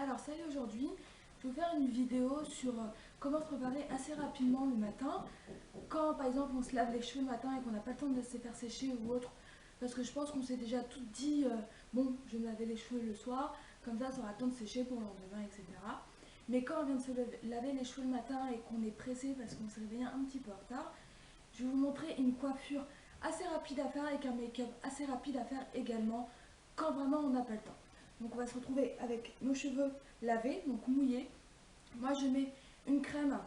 Alors salut, aujourd'hui je vais vous faire une vidéo sur comment se préparer assez rapidement le matin quand par exemple on se lave les cheveux le matin et qu'on n'a pas le temps de se faire sécher ou autre, parce que je pense qu'on s'est déjà tout dit, bon je vais me laver les cheveux le soir, comme ça aura le temps de sécher pour le lendemain, etc. Mais quand on vient de se laver les cheveux le matin et qu'on est pressé parce qu'on s'est réveillé un petit peu en retard, je vais vous montrer une coiffure assez rapide à faire avec un make-up assez rapide à faire également quand vraiment on n'a pas le temps. Donc on va se retrouver avec nos cheveux lavés, donc mouillés. Moi je mets une crème,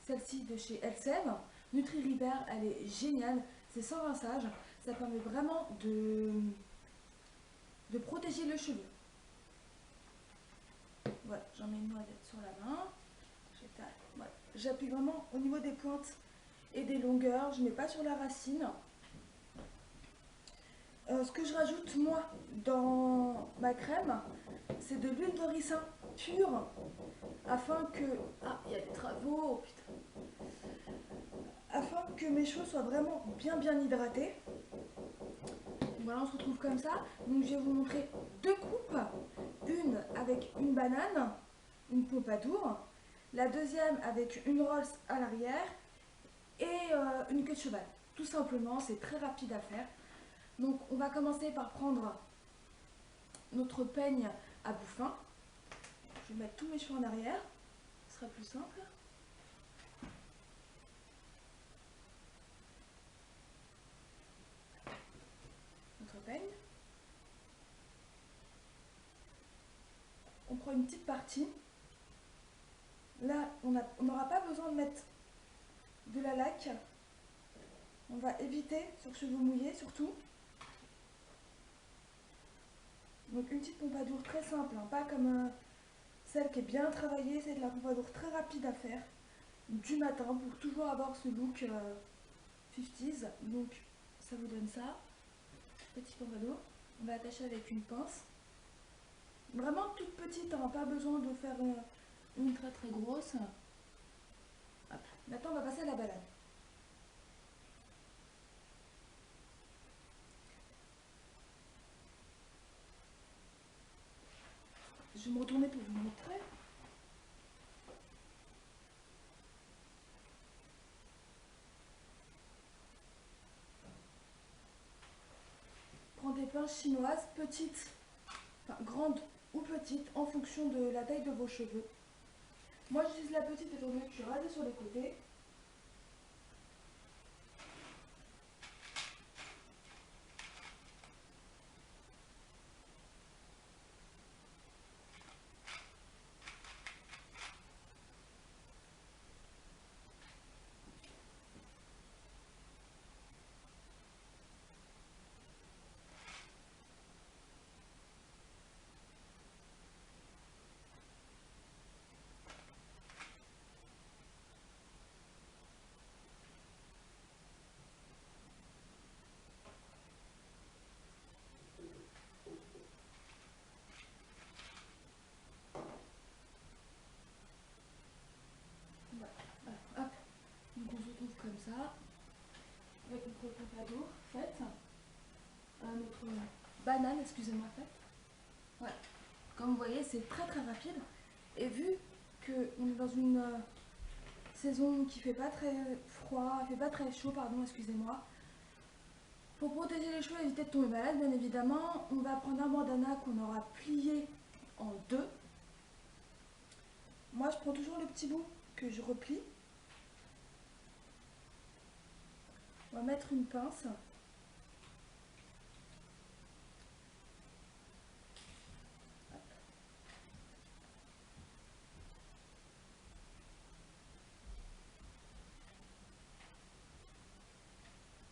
celle-ci de chez Elseve, Nutri Repair, elle est géniale, c'est sans rinçage, ça permet vraiment de protéger le cheveu. Voilà, j'en mets une noisette sur la main, voilà. J'appuie vraiment au niveau des pointes et des longueurs, je ne mets pas sur la racine. Ce que je rajoute moi dans ma crème, c'est de l'huile de ricin pure afin que... Ah, il y a des travaux, oh, putain. Afin que mes cheveux soient vraiment bien hydratés. Voilà, on se retrouve comme ça. Donc je vais vous montrer deux coupes. Une avec une banane, une pompadour. La deuxième avec une rolls à l'arrière et une queue de cheval. Tout simplement, c'est très rapide à faire. Donc on va commencer par prendre notre peigne à bouffin. Je vais mettre tous mes cheveux en arrière, ce sera plus simple. Notre peigne. On prend une petite partie. Là, on n'aura pas besoin de mettre de la laque. On va éviter sur cheveux mouillés surtout. Donc une petite pompadour très simple, hein, pas comme celle qui est bien travaillée, c'est de la pompadour très rapide à faire du matin pour toujours avoir ce look 50s. Donc ça vous donne ça. Petit pompadour. On va attacher avec une pince. Vraiment toute petite, hein, pas besoin de faire une très grosse. Hop. Maintenant on va passer à la balade. Je vais me retourner pour vous montrer. Prends des pinces chinoises, petites, enfin grandes ou petites, en fonction de la taille de vos cheveux. Moi j'utilise la petite étant donné que je suis rasée sur les côtés. Voilà. Hop. Donc on se retrouve comme ça, avec notre pompadour faite, notre banane, excusez-moi, faite. Voilà. Comme vous voyez, c'est très rapide. Et vu qu'on est dans une saison qui fait pas très froid, fait pas très chaud, pardon, excusez-moi. Pour protéger les cheveux, éviter de tomber malade, bien évidemment, on va prendre un bandana qu'on aura plié en deux. Moi, je prends toujours le petit bout que je replie. On va mettre une pince.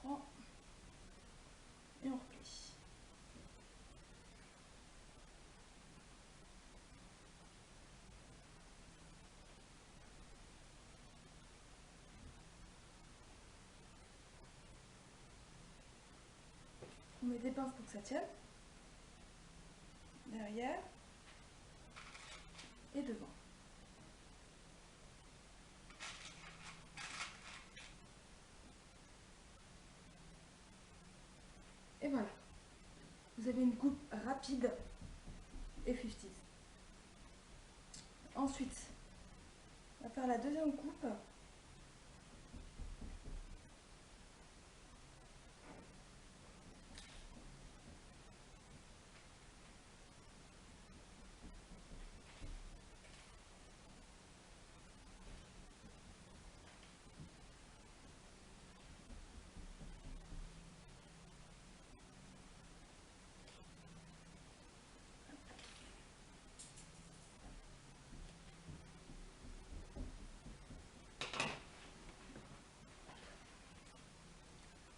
Prends et on replie. On met des pinces pour que ça tienne. Derrière et devant. Et voilà. Vous avez une coupe rapide et 50s. Ensuite, on va faire la deuxième coupe.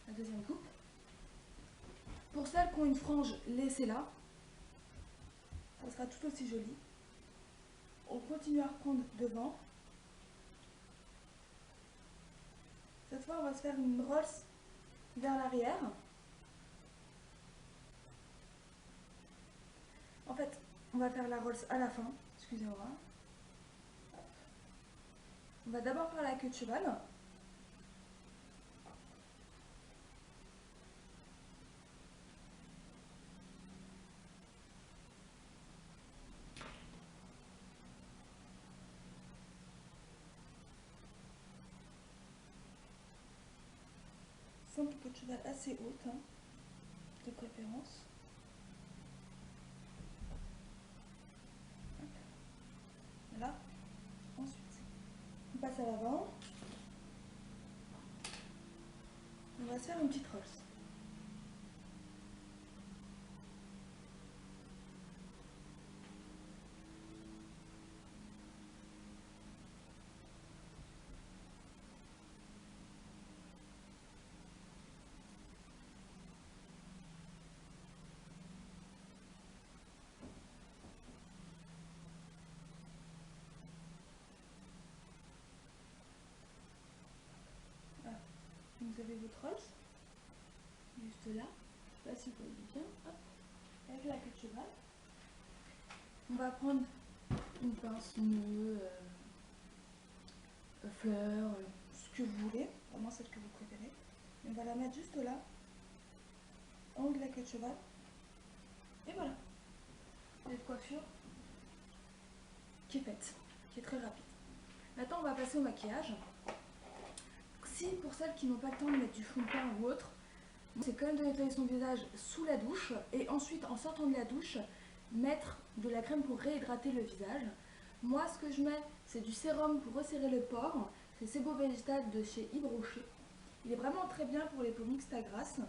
La deuxième coupe. Pour celles qui ont une frange, laissez-la. Ça sera tout aussi joli. On continue à reprendre devant. Cette fois, on va se faire une rosse vers l'arrière. En fait, on va faire la rosse à la fin. Excusez-moi. On va d'abord faire la queue de cheval. Simple queue de cheval assez haute, hein, de préférence. Voilà. Ensuite, on passe à l'avant. On va se faire une petite rosse. Voilà. Vous avez votre rosse. Juste là. Je sais pas si vous voyez bien. Hop. Avec la queue de cheval. On va prendre une pince, nœud, fleur, ce que vous voulez, vraiment celle que vous préférez. Et on va la mettre juste là, en haut de la queue de cheval. Et voilà. Cette coiffure qui est faite, qui est très rapide. Maintenant, on va passer au maquillage. Si pour celles qui n'ont pas le temps de mettre du fond de teint ou autre, c'est quand même de nettoyer son visage sous la douche et ensuite, en sortant de la douche, mettre de la crème pour réhydrater le visage. Moi, ce que je mets, c'est du sérum pour resserrer les pores. C'est Sebo Végétal de chez Yves Rocher. Il est vraiment très bien pour les peaux mixtes à grasse.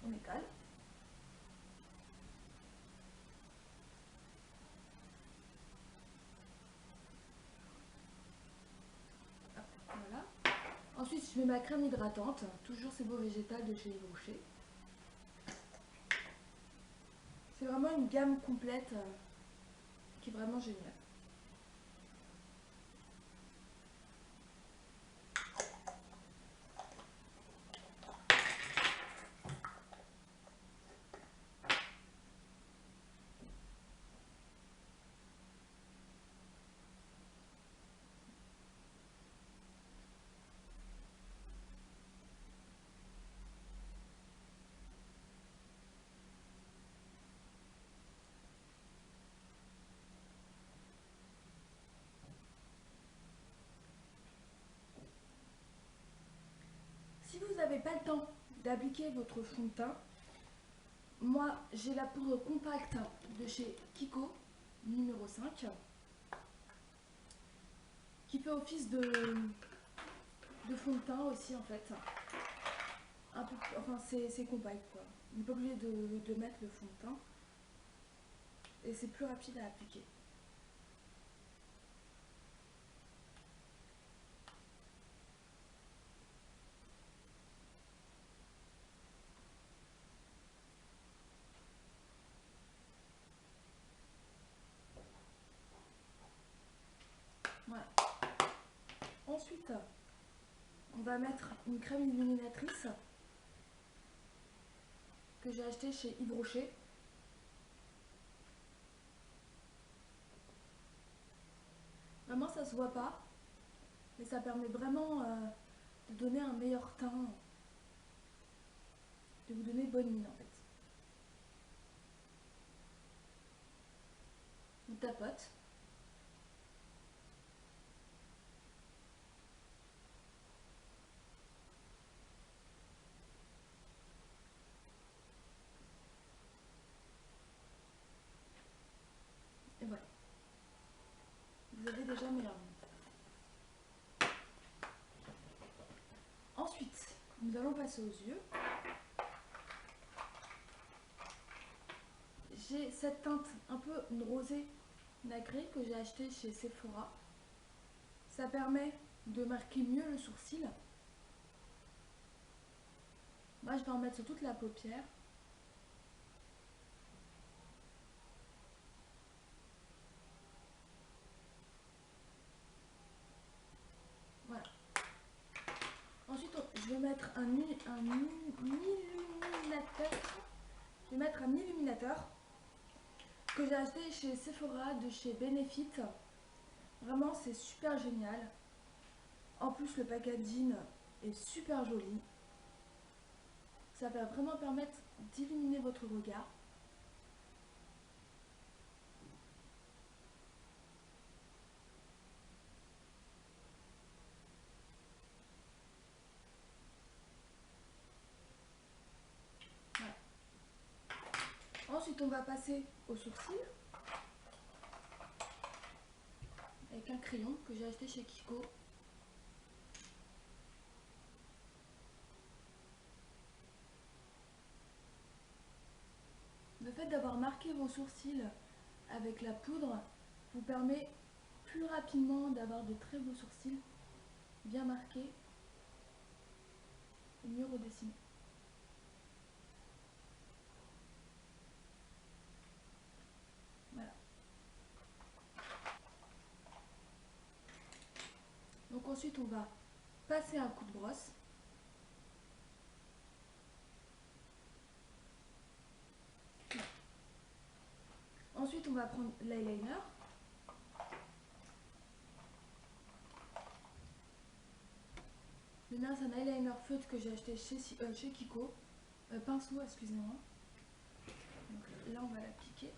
On étale. Voilà. Ensuite, je mets ma crème hydratante, toujours Sebo Végétal de chez Yves Rocher. C'est vraiment une gamme complète qui est vraiment géniale. Si vous n'avez pas le temps d'appliquer votre fond de teint, moi j'ai la poudre compacte de chez Kiko numéro 5 qui fait office de fond de teint aussi en fait. Un peu, enfin c'est compact quoi. On n'est pas obligé de mettre le fond de teint et c'est plus rapide à appliquer. Voilà. Ensuite, on va mettre une crème illuminatrice que j'ai achetée chez Yves Rocher. Vraiment, ça se voit pas, mais ça permet vraiment de donner un meilleur teint, de vous donner bonne mine en fait. tapote. Et voilà. Vous avez déjà mes larmes. Ensuite, nous allons passer aux yeux. J'ai cette teinte un peu rosée nacrée que j'ai achetée chez Sephora. Ça permet de marquer mieux le sourcil. Moi, je vais en mettre sur toute la paupière. Voilà. Ensuite, je vais mettre un illuminateur. Je vais mettre un illuminateur que j'ai acheté chez Sephora de chez Benefit. Vraiment, c'est super génial. En plus, le packaging est super joli. Ça va vraiment permettre d'illuminer votre regard. Voilà. Ensuite, on va passer au sourcil avec un crayon que j'ai acheté chez Kiko. Le fait d'avoir marqué vos sourcils avec la poudre vous permet plus rapidement d'avoir de très beaux sourcils bien marqués et mieux redessinés. Voilà. Donc ensuite on va passer un coup de brosse. Ensuite on va prendre l'eyeliner. Le mien c'est un eyeliner feutre que j'ai acheté chez Kiko. Pinceau, excusez-moi. Donc là on va l'appliquer.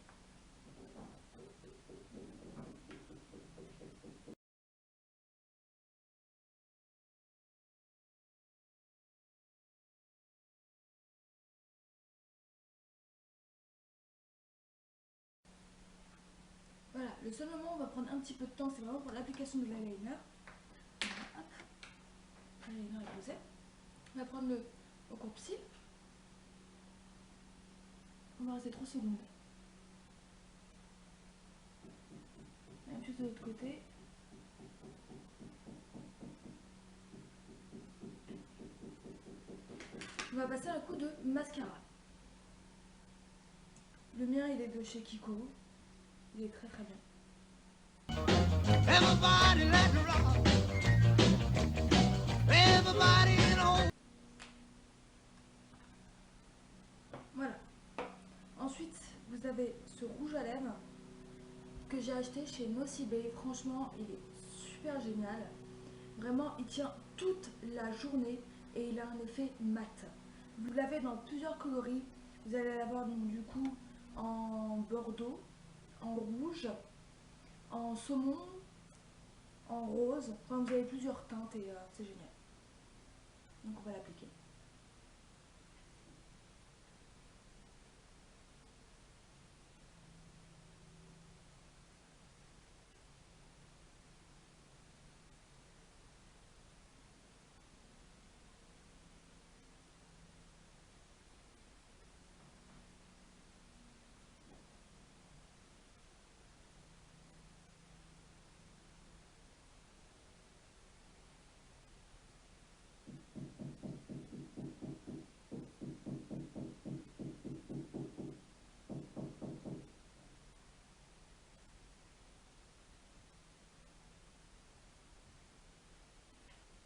Voilà, le seul moment où on va prendre un petit peu de temps, c'est vraiment pour l'application de l'eyeliner. Hop, l'eyeliner est posé. On va prendre le courbe-cils. On va rester 3 secondes. Même chose de l'autre côté. On va passer un coup de mascara. Le mien il est de chez Kiko. Il est très très bien. Everybody let the rock. Everybody know. Voilà. Ensuite, vous avez ce rouge à lèvres que j'ai acheté chez Nocibé. Franchement, il est super génial. Vraiment, il tient toute la journée et il a un effet mat. Vous l'avez dans plusieurs coloris. Vous allez l'avoir donc du coup en bordeaux, en rouge, en saumon, en rose. Enfin, vous avez plusieurs teintes et c'est génial. Donc on va l'appliquer.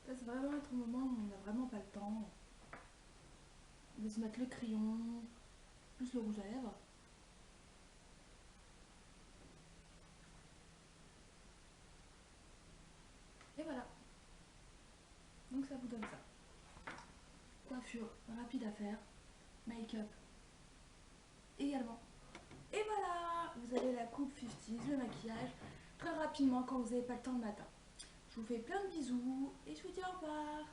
Ça, c'est vraiment être au moment où on n'a vraiment pas le temps de se mettre le crayon, plus le rouge à lèvres. Et voilà. Donc ça vous donne ça. Coiffure rapide à faire, make-up également. Et voilà, vous vous avez la coupe 50s, le maquillage, très rapidement quand vous n'avez pas le temps le matin. Je vous fais plein de bisous et je vous dis au revoir.